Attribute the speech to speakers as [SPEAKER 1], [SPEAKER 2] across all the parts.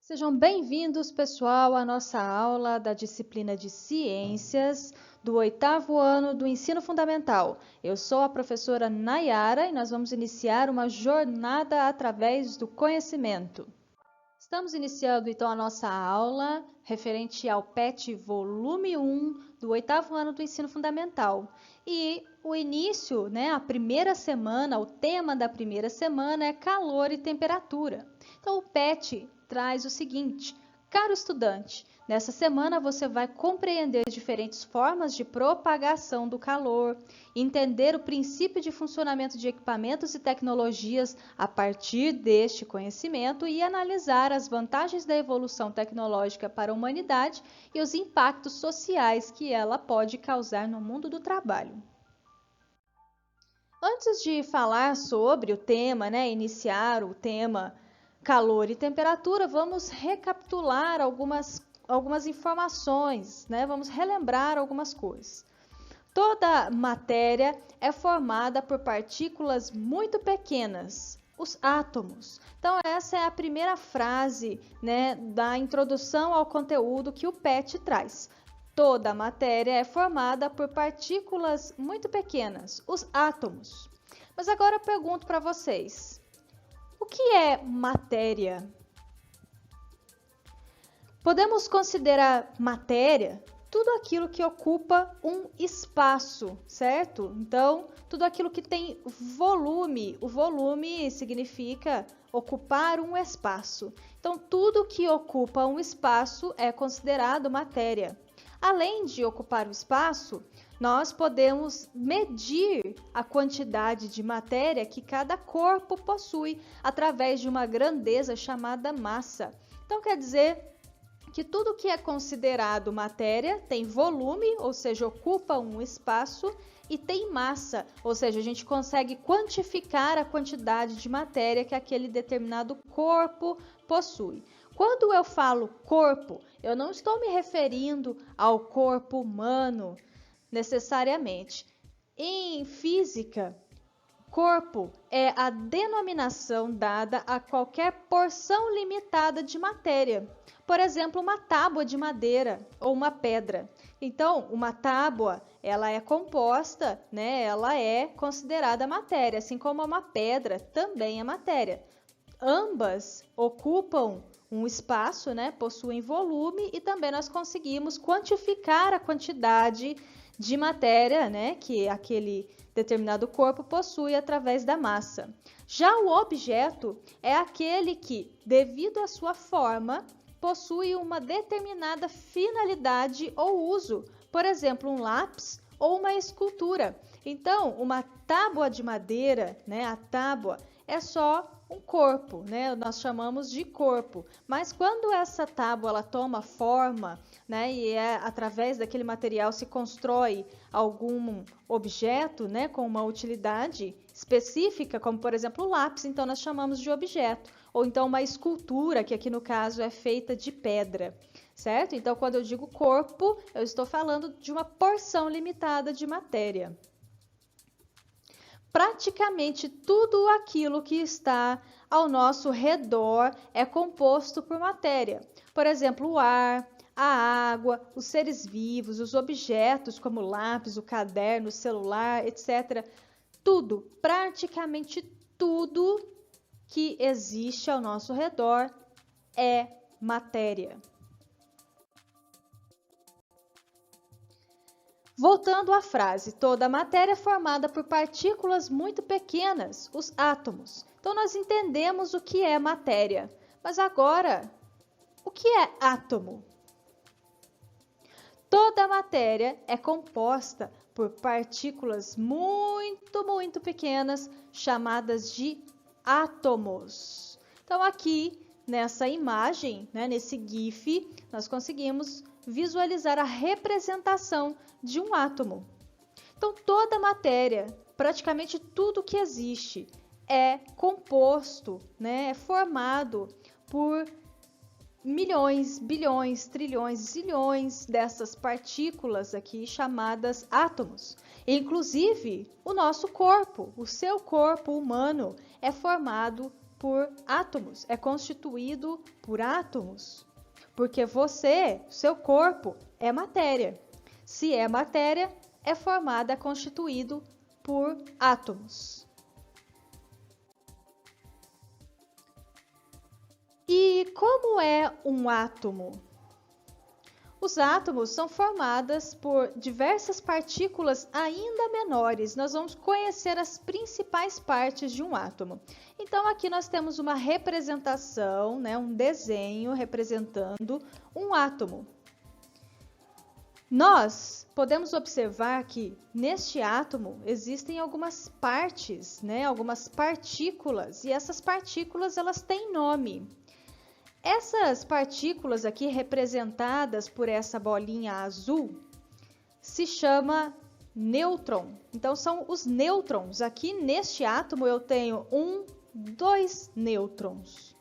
[SPEAKER 1] Sejam bem-vindos, pessoal, à nossa aula da disciplina de Ciências do 8º ano do Ensino Fundamental. Eu sou a professora Nayara e nós vamos iniciar uma jornada através do conhecimento. Estamos iniciando, então, a nossa aula referente ao PET volume 1 do 8º ano do Ensino Fundamental. E o início, a primeira semana, o tema da primeira semana é calor e temperatura. Então, o PET traz o seguinte: caro estudante, nessa semana você vai compreender diferentes formas de propagação do calor, entender o princípio de funcionamento de equipamentos e tecnologias a partir deste conhecimento e analisar as vantagens da evolução tecnológica para a humanidade e os impactos sociais que ela pode causar no mundo do trabalho. Antes de falar sobre o tema, iniciar o tema calor e temperatura, vamos recapitular algumas informações, vamos relembrar algumas coisas. Toda matéria é formada por partículas muito pequenas, os átomos. Então, essa é a primeira frase, da introdução ao conteúdo que o PET traz. Toda matéria é formada por partículas muito pequenas, os átomos. Mas agora eu pergunto para vocês: o que é matéria? Podemos considerar matéria tudo aquilo que ocupa um espaço, certo? Então, tudo aquilo que tem volume. O volume significa ocupar um espaço. Então, tudo que ocupa um espaço é considerado matéria. Além de ocupar o espaço, nós podemos medir a quantidade de matéria que cada corpo possui através de uma grandeza chamada massa. Então, quer dizer que tudo que é considerado matéria tem volume, ou seja, ocupa um espaço, e tem massa, ou seja, a gente consegue quantificar a quantidade de matéria que aquele determinado corpo possui. Quando eu falo corpo, eu não estou me referindo ao corpo humano necessariamente. Em física, corpo é a denominação dada a qualquer porção limitada de matéria. Por exemplo, uma tábua de madeira ou uma pedra. Então, uma tábua, ela é composta, ela é considerada matéria, assim como uma pedra também é matéria. Ambas ocupam um espaço, possuem volume e também nós conseguimos quantificar a quantidade de matéria, que aquele determinado corpo possui através da massa. Já o objeto é aquele que, devido à sua forma, possui uma determinada finalidade ou uso, por exemplo, um lápis ou uma escultura. Então, uma tábua de madeira, a tábua é só um corpo, nós chamamos de corpo. Mas quando essa tábua ela toma forma, e através daquele material se constrói algum objeto, com uma utilidade específica, como por exemplo o lápis, então nós chamamos de objeto. Ou então uma escultura, que aqui no caso é feita de pedra, certo? Então, quando eu digo corpo, eu estou falando de uma porção limitada de matéria. Praticamente tudo aquilo que está ao nosso redor é composto por matéria. Por exemplo, o ar, a água, os seres vivos, os objetos como o lápis, o caderno, o celular, etc. Tudo, praticamente tudo que existe ao nosso redor é matéria. Voltando à frase, toda matéria é formada por partículas muito pequenas, os átomos. Então, nós entendemos o que é matéria. Mas agora, o que é átomo? Toda matéria é composta por partículas muito, muito pequenas, chamadas de átomos. Então, aqui nessa imagem, nesse GIF, nós conseguimos visualizar a representação de um átomo. Então, toda matéria, praticamente tudo que existe, é composto, é formado por milhões, bilhões, trilhões, zilhões dessas partículas aqui chamadas átomos. Inclusive, o nosso corpo, o seu corpo humano, é formado por átomos, é constituído por átomos. Porque você, seu corpo, é matéria. Se é matéria, é formada, é constituído por átomos. E como é um átomo? Os átomos são formados por diversas partículas ainda menores. Nós vamos conhecer as principais partes de um átomo. Então, aqui nós temos uma representação, né, um desenho representando um átomo. Nós podemos observar que neste átomo existem algumas partes, né, algumas partículas, e essas partículas elas têm nome. Essas partículas aqui representadas por essa bolinha azul se chama nêutron. Então são os nêutrons. Aqui neste átomo eu tenho 2 nêutrons.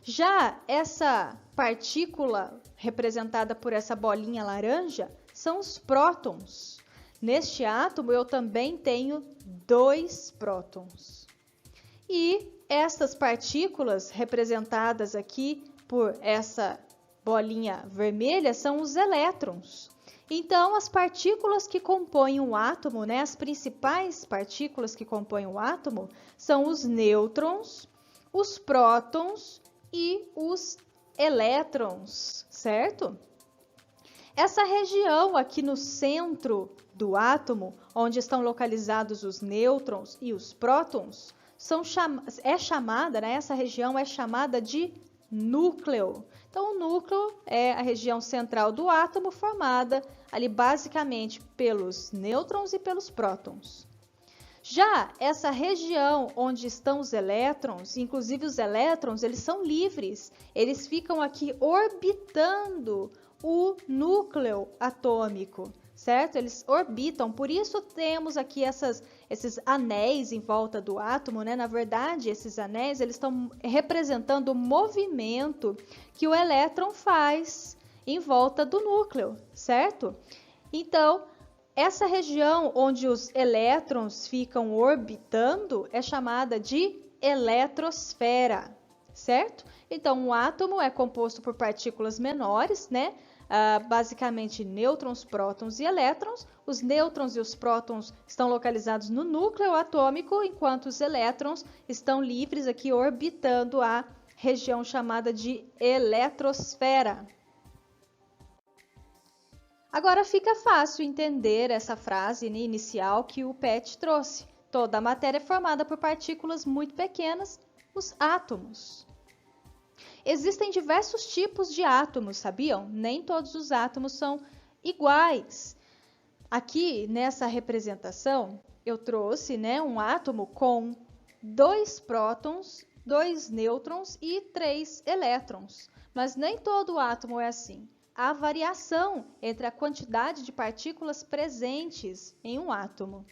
[SPEAKER 1] Já essa partícula representada por essa bolinha laranja são os prótons. Neste átomo eu também tenho 2 prótons. E essas partículas representadas aqui por essa bolinha vermelha são os elétrons. Então, as partículas que compõem o átomo, né, as principais partículas que compõem o átomo são os nêutrons, os prótons e os elétrons, certo? Essa região aqui no centro do átomo, onde estão localizados os nêutrons e os prótons, essa região é chamada de núcleo. Então, o núcleo é a região central do átomo, formada ali basicamente pelos nêutrons e pelos prótons. Já essa região onde estão os elétrons, inclusive os elétrons, eles são livres, eles ficam aqui orbitando o núcleo atômico, certo? Eles orbitam, por isso temos aqui esses anéis em volta do átomo, né? Na verdade, esses anéis eles estão representando o movimento que o elétron faz em volta do núcleo, certo? Então, essa região onde os elétrons ficam orbitando é chamada de eletrosfera, certo? Então, um átomo é composto por partículas menores, né? Basicamente nêutrons, prótons e elétrons. Os nêutrons e os prótons estão localizados no núcleo atômico, enquanto os elétrons estão livres aqui orbitando a região chamada de eletrosfera. Agora fica fácil entender essa frase, né, inicial que o Pet trouxe. Toda a matéria é formada por partículas muito pequenas, os átomos. Existem diversos tipos de átomos, sabiam? Nem todos os átomos são iguais. Aqui, nessa representação, eu trouxe, né, um átomo com 2 prótons, 2 nêutrons e 3 elétrons. Mas nem todo átomo é assim. Há variação entre a quantidade de partículas presentes em um átomo.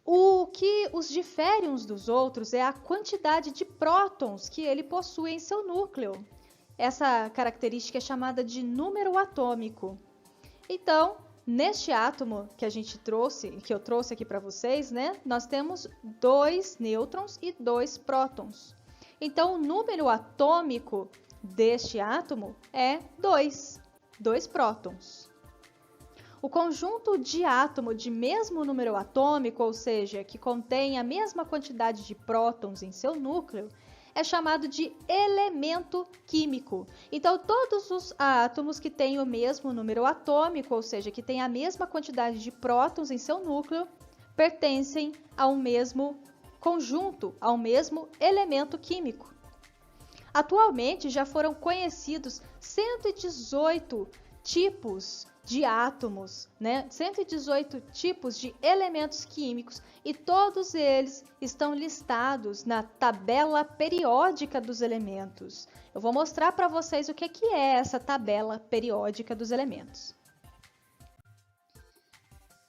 [SPEAKER 1] O que os difere uns dos outros é a quantidade de prótons que ele possui em seu núcleo. Essa característica é chamada de número atômico. Então, neste átomo que eu trouxe aqui para vocês, né, nós temos 2 nêutrons e 2 prótons. Então, o número atômico deste átomo é 2 prótons. O conjunto de átomo de mesmo número atômico, ou seja, que contém a mesma quantidade de prótons em seu núcleo, é chamado de elemento químico. Então, todos os átomos que têm o mesmo número atômico, ou seja, que têm a mesma quantidade de prótons em seu núcleo, pertencem ao mesmo conjunto, ao mesmo elemento químico. Atualmente, já foram conhecidos 118 tipos de átomos, né? 118 tipos de elementos químicos e todos eles estão listados na tabela periódica dos elementos. Eu vou mostrar para vocês o que é essa tabela periódica dos elementos.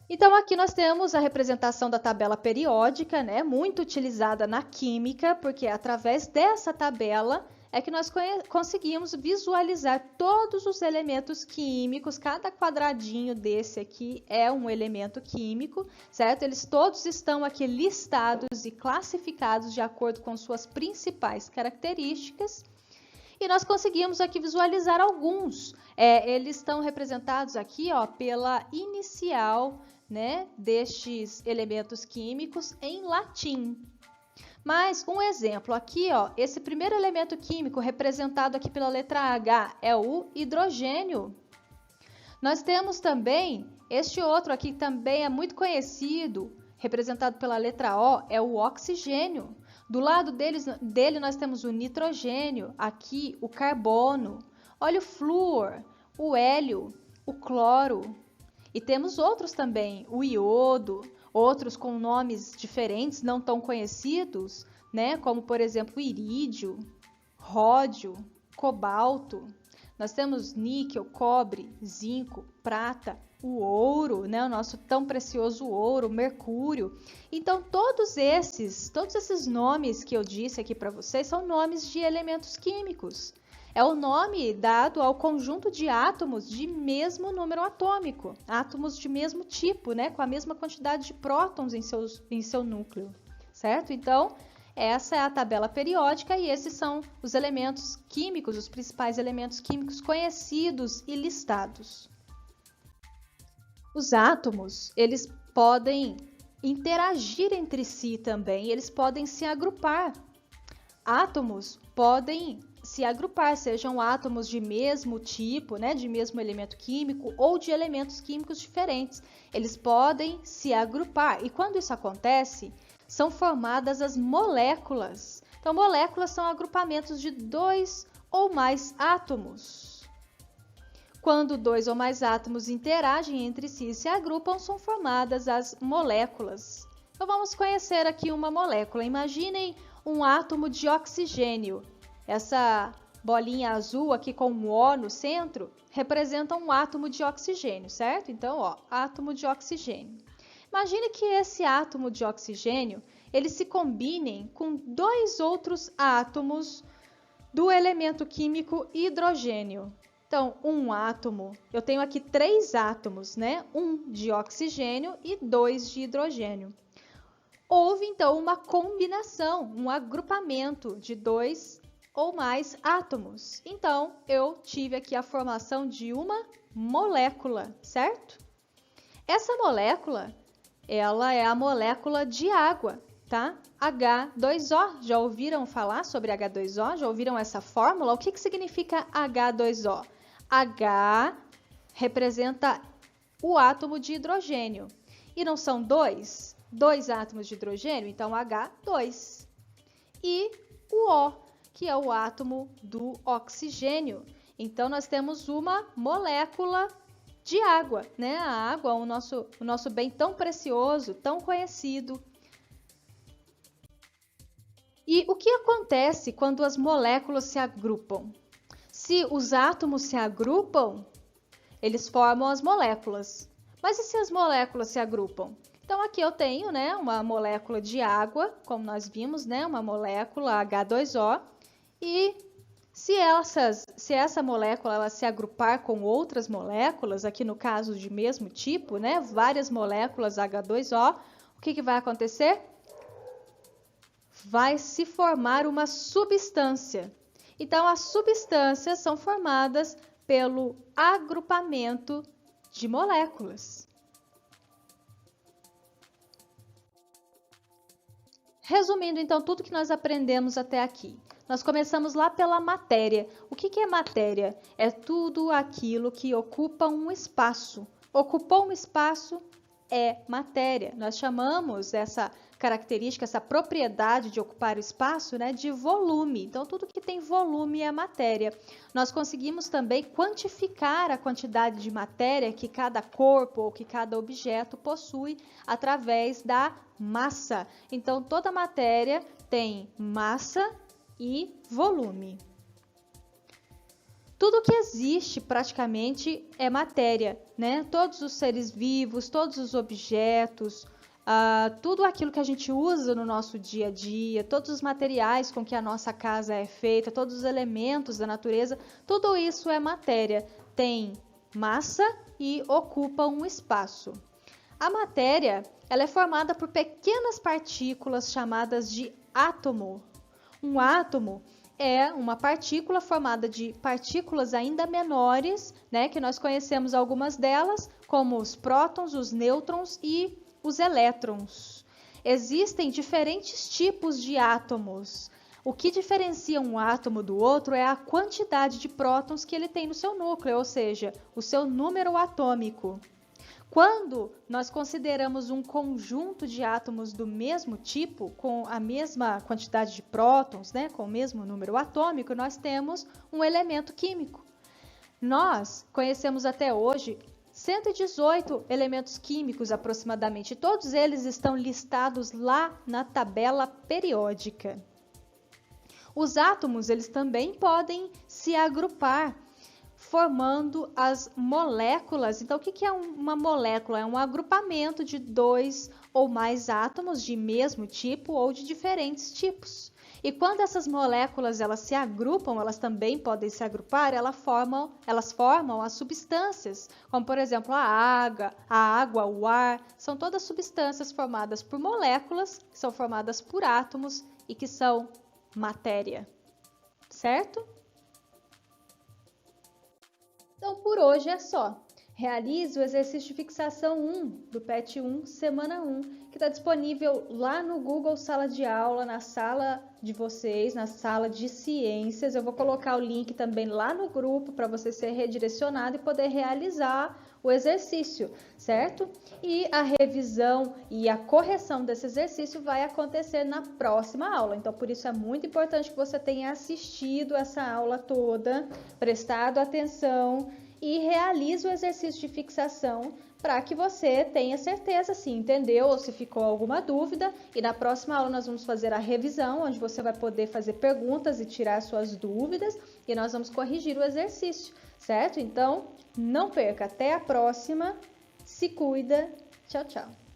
[SPEAKER 1] Então, aqui nós temos a representação da tabela periódica, né? Muito utilizada na química, porque através dessa tabela é que nós conseguimos visualizar todos os elementos químicos, cada quadradinho desse aqui é um elemento químico, certo? Eles todos estão aqui listados e classificados de acordo com suas principais características. E nós conseguimos aqui visualizar alguns. Eles estão representados aqui, ó, pela inicial, né, destes elementos químicos em latim. Mas um exemplo aqui, ó, esse primeiro elemento químico representado aqui pela letra H é o hidrogênio. Nós temos também este outro aqui que também é muito conhecido, representado pela letra O, é o oxigênio. Do lado dele nós temos o nitrogênio, aqui o carbono, olha o flúor, o hélio, o cloro. E temos outros também, o iodo, outros com nomes diferentes, não tão conhecidos, né? Como, por exemplo, o irídio, ródio, cobalto. Nós temos níquel, cobre, zinco, prata, o ouro, né? O nosso tão precioso ouro, mercúrio. Então, todos esses nomes que eu disse aqui para vocês são nomes de elementos químicos. É o nome dado ao conjunto de átomos de mesmo número atômico, átomos de mesmo tipo, né? Com a mesma quantidade de prótons em seu núcleo, certo? Então, essa é a tabela periódica e esses são os elementos químicos, os principais elementos químicos conhecidos e listados. Os átomos, eles podem interagir entre si também, eles podem se agrupar. Átomos podem se agrupar, sejam átomos de mesmo tipo, né, de mesmo elemento químico ou de elementos químicos diferentes. Eles podem se agrupar e quando isso acontece, são formadas as moléculas. Então, moléculas são agrupamentos de 2 ou mais átomos. Quando 2 ou mais átomos interagem entre si e se agrupam, são formadas as moléculas. Então, vamos conhecer aqui uma molécula. Imaginem um átomo de oxigênio. Essa bolinha azul aqui com um O no centro representa um átomo de oxigênio, certo? Então, ó, átomo de oxigênio. Imagine que esse átomo de oxigênio, eles se combinem com 2 outros átomos do elemento químico hidrogênio. Então, um átomo, eu tenho aqui 3 átomos, né? 1 de oxigênio e 2 de hidrogênio. Houve, então, uma combinação, um agrupamento de 2 ou mais átomos. Então, eu tive aqui a formação de uma molécula, certo? Essa molécula, ela é a molécula de água, tá? H2O. Já ouviram falar sobre H2O? Já ouviram essa fórmula? O que significa H2O? H representa o átomo de hidrogênio. E não são 2 átomos de hidrogênio? Então, H2. E o O, que é o átomo do oxigênio. Então, nós temos uma molécula de água, né? A água, o nosso bem tão precioso, tão conhecido. E o que acontece quando as moléculas se agrupam? Se os átomos se agrupam, eles formam as moléculas. Mas e se as moléculas se agrupam? Então, aqui eu tenho, né, uma molécula de água, como nós vimos, né, uma molécula H2O. E se essa molécula ela se agrupar com outras moléculas, aqui no caso de mesmo tipo, né, várias moléculas H2O, o que vai acontecer? Vai se formar uma substância. Então, as substâncias são formadas pelo agrupamento de moléculas. Resumindo, então, tudo que nós aprendemos até aqui. Nós começamos lá pela matéria. O que é matéria? É tudo aquilo que ocupa um espaço. Ocupou um espaço é matéria. Nós chamamos essa característica, essa propriedade de ocupar o espaço, né, de volume. Então, tudo que tem volume é matéria. Nós conseguimos também quantificar a quantidade de matéria que cada corpo ou que cada objeto possui através da massa. Então, toda matéria tem massa e volume. Tudo que existe praticamente é matéria, né? Todos os seres vivos, todos os objetos, tudo aquilo que a gente usa no nosso dia a dia, todos os materiais com que a nossa casa é feita, todos os elementos da natureza, tudo isso é matéria, tem massa e ocupa um espaço. A matéria, ela é formada por pequenas partículas chamadas de átomo. Um átomo é uma partícula formada de partículas ainda menores, né, que nós conhecemos algumas delas, como os prótons, os nêutrons e os elétrons. Existem diferentes tipos de átomos. O que diferencia um átomo do outro é a quantidade de prótons que ele tem no seu núcleo, ou seja, o seu número atômico. Quando nós consideramos um conjunto de átomos do mesmo tipo, com a mesma quantidade de prótons, né, com o mesmo número atômico, nós temos um elemento químico. Nós conhecemos até hoje 118 elementos químicos aproximadamente, todos eles estão listados lá na tabela periódica. Os átomos, eles também podem se agrupar, formando as moléculas. Então, o que é uma molécula? É um agrupamento de 2 ou mais átomos de mesmo tipo ou de diferentes tipos. E quando essas moléculas elas se agrupam, elas também podem se agrupar, elas formam as substâncias, como por exemplo a água, o ar, são todas substâncias formadas por moléculas, que são formadas por átomos e que são matéria, certo? Então, por hoje é só. Realize o exercício de fixação 1 do PET 1, semana 1, que está disponível lá no Google Sala de Aula, na sala de vocês, na sala de ciências. Eu vou colocar o link também lá no grupo para você ser redirecionado e poder realizar o exercício, certo? E a revisão e a correção desse exercício vai acontecer na próxima aula. Então, por isso é muito importante que você tenha assistido essa aula toda, prestado atenção e realize o exercício de fixação para que você tenha certeza se entendeu ou se ficou alguma dúvida. E na próxima aula nós vamos fazer a revisão, onde você vai poder fazer perguntas e tirar suas dúvidas e nós vamos corrigir o exercício, certo? Então, não perca. Até a próxima. Se cuida. Tchau, tchau.